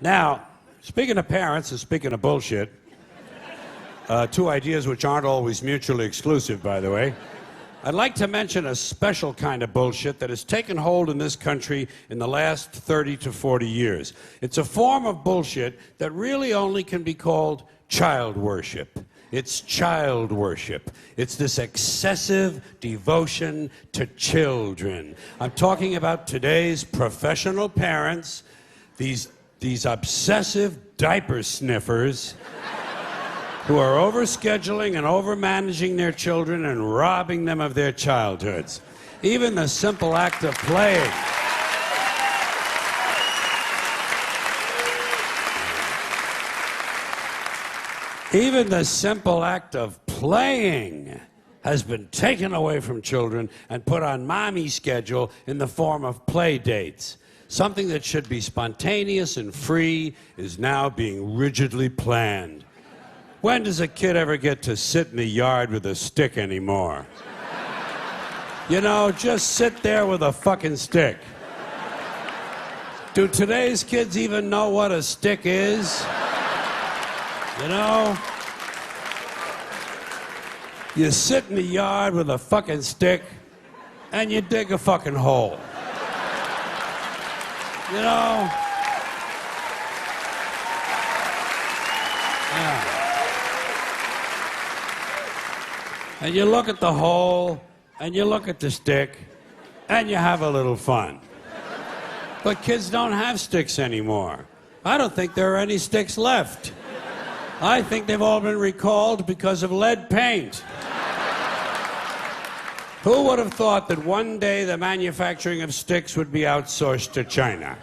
Now, speaking of parents and speaking of bullshit, two ideas which aren't always mutually exclusive, by the way, I'd like to mention a special kind of bullshit that has taken hold in this country in the last 30 to 40 years. It's a form of bullshit that really only can be called child worship. It's child worship. It's this excessive devotion to children. I'm talking about today's professional parents, these obsessive diaper sniffers who are overscheduling and overmanaging their children and robbing them of their childhoods. Even the simple act of playing. Even the simple act of playing has been taken away from children and put on mommy's schedule in the form of play dates. Something that should be spontaneous and free is now being rigidly planned. When does a kid ever get to sit in the yard with a stick anymore? You know, just sit there with a fucking stick. Do today's kids even know what a stick is? You know? You sit in the yard with a fucking stick and you dig a fucking hole. You know? Yeah. And you look at the hole, and you look at the stick, and you have a little fun. But kids don't have sticks anymore. I don't think there are any sticks left. I think they've all been recalled because of lead paint. Who would have thought that one day the manufacturing of sticks would be outsourced to China?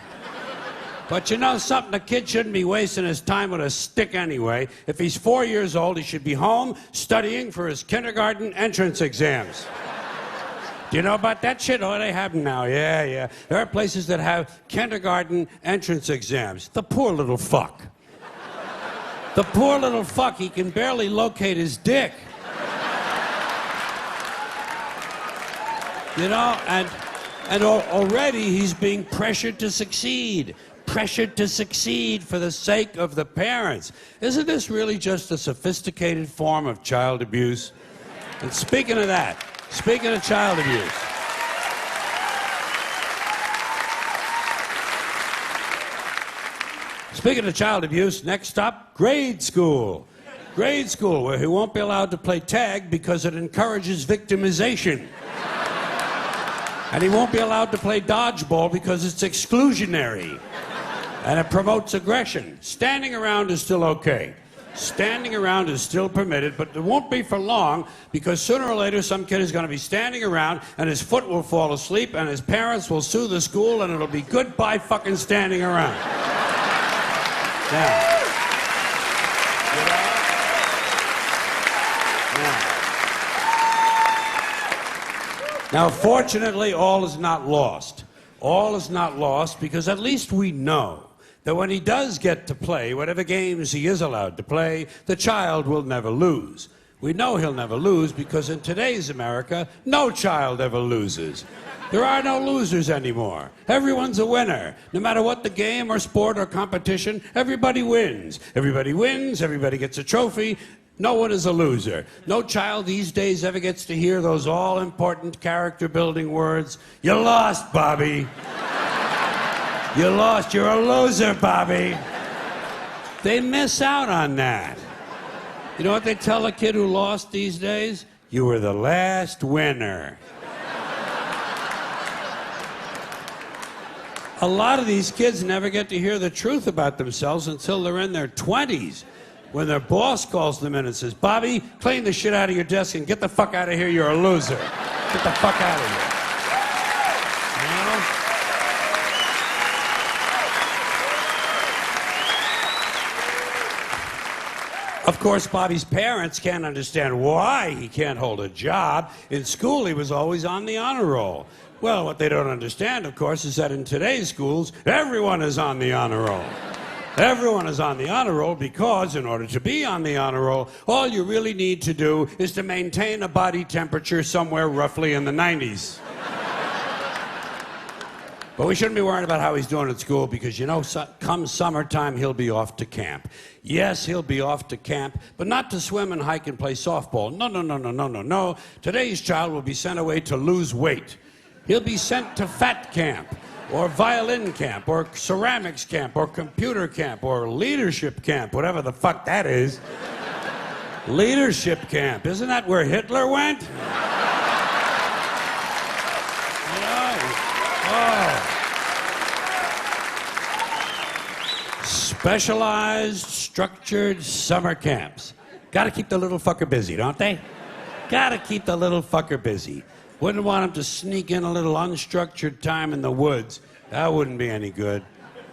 But you know something? A kid shouldn't be wasting his time with a stick anyway. If he's 4 years old, he should be home studying for his kindergarten entrance exams. Do you know about that shit? Oh, they have them now. Yeah. There are places that have kindergarten entrance exams. The poor little fuck. The poor little fuck, he can barely locate his dick. You know, and already he's being pressured to succeed. Pressured to succeed for the sake of the parents. Isn't this really just a sophisticated form of child abuse? And speaking of that, speaking of child abuse, next stop, grade school. Grade school, where he won't be allowed to play tag because it encourages victimization. And he won't be allowed to play dodgeball because it's exclusionary. And it promotes aggression. Standing around is still okay. Standing around is still permitted, but it won't be for long because sooner or later some kid is going to be standing around and his foot will fall asleep and his parents will sue the school and it'll be goodbye fucking standing around. Now, Now, fortunately, all is not lost. All is not lost because at least we know that when he does get to play, whatever games he is allowed to play, the child will never lose. We know he'll never lose because in today's America, no child ever loses. There are no losers anymore. Everyone's a winner. No matter what the game or sport or competition, everybody wins. Everybody wins, everybody gets a trophy. No one is a loser. No child these days ever gets to hear those all-important character-building words, "You lost, Bobby. You lost. You're a loser, Bobby." They miss out on that. You know what they tell a kid who lost these days? You were the last winner. A lot of these kids never get to hear the truth about themselves until they're in their 20s. When their boss calls them in and says, "Bobby, clean the shit out of your desk and get the fuck out of here, you're a loser. Get the fuck out of here." You know? Of course, Bobby's parents can't understand why he can't hold a job. In school, he was always on the honor roll. Well, what they don't understand, of course, is that in today's schools, everyone is on the honor roll. Everyone is on the honor roll because in order to be on the honor roll, all you really need to do is to maintain a body temperature somewhere roughly in the 90s. But we shouldn't be worrying about how he's doing at school because, you know, come summertime, he'll be off to camp. Yes, he'll be off to camp, but not to swim and hike and play softball. No. Today's child will be sent away to lose weight. He'll be sent to fat camp, or violin camp, or ceramics camp, or computer camp, or leadership camp, whatever the fuck that is. Leadership camp. Isn't that where Hitler went? Specialized, structured summer camps. Gotta keep the little fucker busy, don't they? Gotta keep the little fucker busy. Wouldn't want him to sneak in a little unstructured time in the woods. That wouldn't be any good.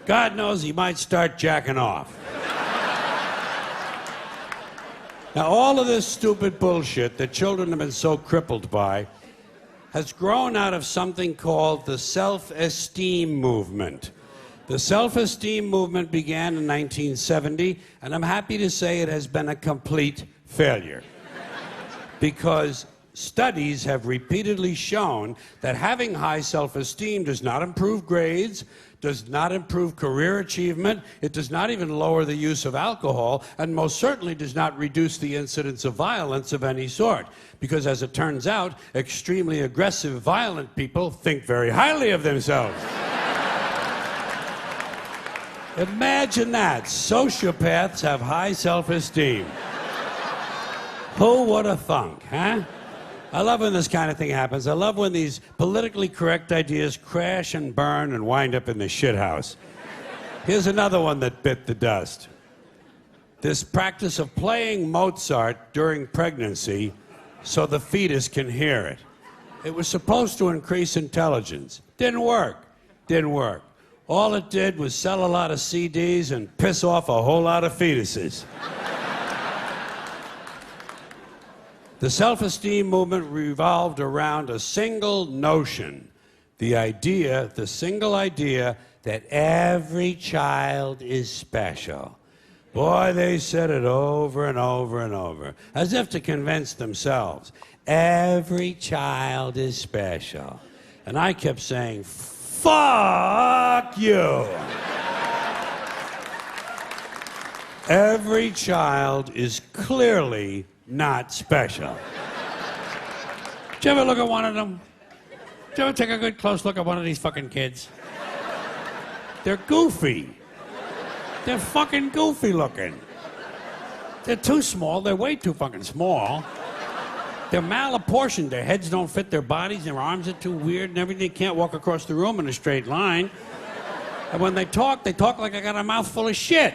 God knows he might start jacking off. Now, all of this stupid bullshit that children have been so crippled by has grown out of something called the self-esteem movement. The self-esteem movement began in 1970, and I'm happy to say it has been a complete failure. Because studies have repeatedly shown that having high self-esteem does not improve grades, does not improve career achievement, it does not even lower the use of alcohol, and most certainly does not reduce the incidence of violence of any sort. Because as it turns out, extremely aggressive, violent people think very highly of themselves. Imagine that. Sociopaths have high self-esteem. Who would have thunk, huh? I love when this kind of thing happens. I love when these politically correct ideas crash and burn and wind up in the shithouse. Here's another one that bit the dust. This practice of playing Mozart during pregnancy so the fetus can hear it. It was supposed to increase intelligence. Didn't work. All it did was sell a lot of CDs and piss off a whole lot of fetuses. The self-esteem movement revolved around a single notion, the single idea that every child is special. Boy, they said it over and over and over, as if to convince themselves. Every child is special. And I kept saying, fuck you. Every child is clearly not special. Did you ever look at one of them? Did you ever take a good close look at one of these fucking kids? They're goofy. They're fucking goofy looking. They're too small. They're way too fucking small. They're malapportioned. Their heads don't fit their bodies. Their arms are too weird and everything. They can't walk across the room in a straight line. And when they talk like I got a mouthful of shit.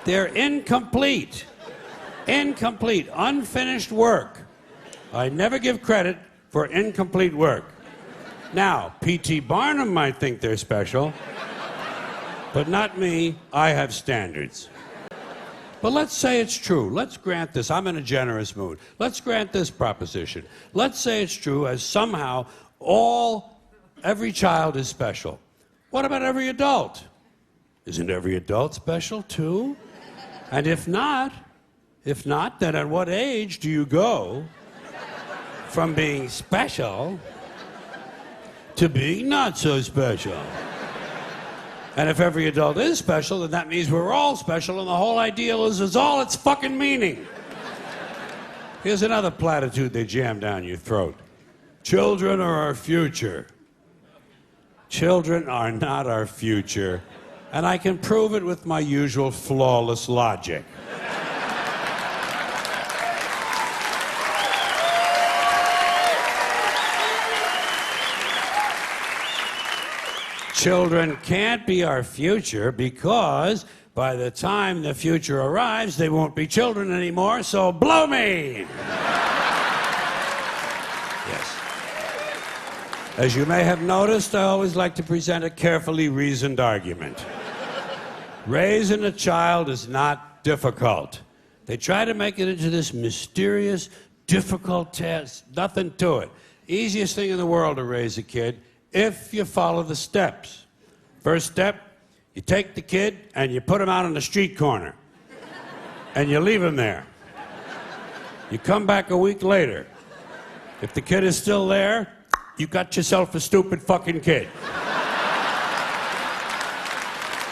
They're incomplete. Unfinished work. I never give credit for incomplete work. Now, P.T. Barnum might think they're special, but not me. I have standards. But let's say it's true. Let's grant this. I'm in a generous mood. Let's grant this proposition. Let's say it's true as somehow every child is special. What about every adult? Isn't every adult special too? And if not, then at what age do you go from being special to being not so special? And if every adult is special, then that means we're all special, and the whole ideal is all its fucking meaning. Here's another platitude they jam down your throat. Children are our future. Children are not our future. And I can prove it with my usual flawless logic. Children can't be our future because by the time the future arrives, they won't be children anymore, so blow me! Yes. As you may have noticed, I always like to present a carefully reasoned argument. Raising a child is not difficult. They try to make it into this mysterious, difficult test. Nothing to it. Easiest thing in the world to raise a kid if you follow the steps. First step, you take the kid and you put him out on the street corner. And you leave him there. You come back a week later. If the kid is still there, You got yourself a stupid fucking kid.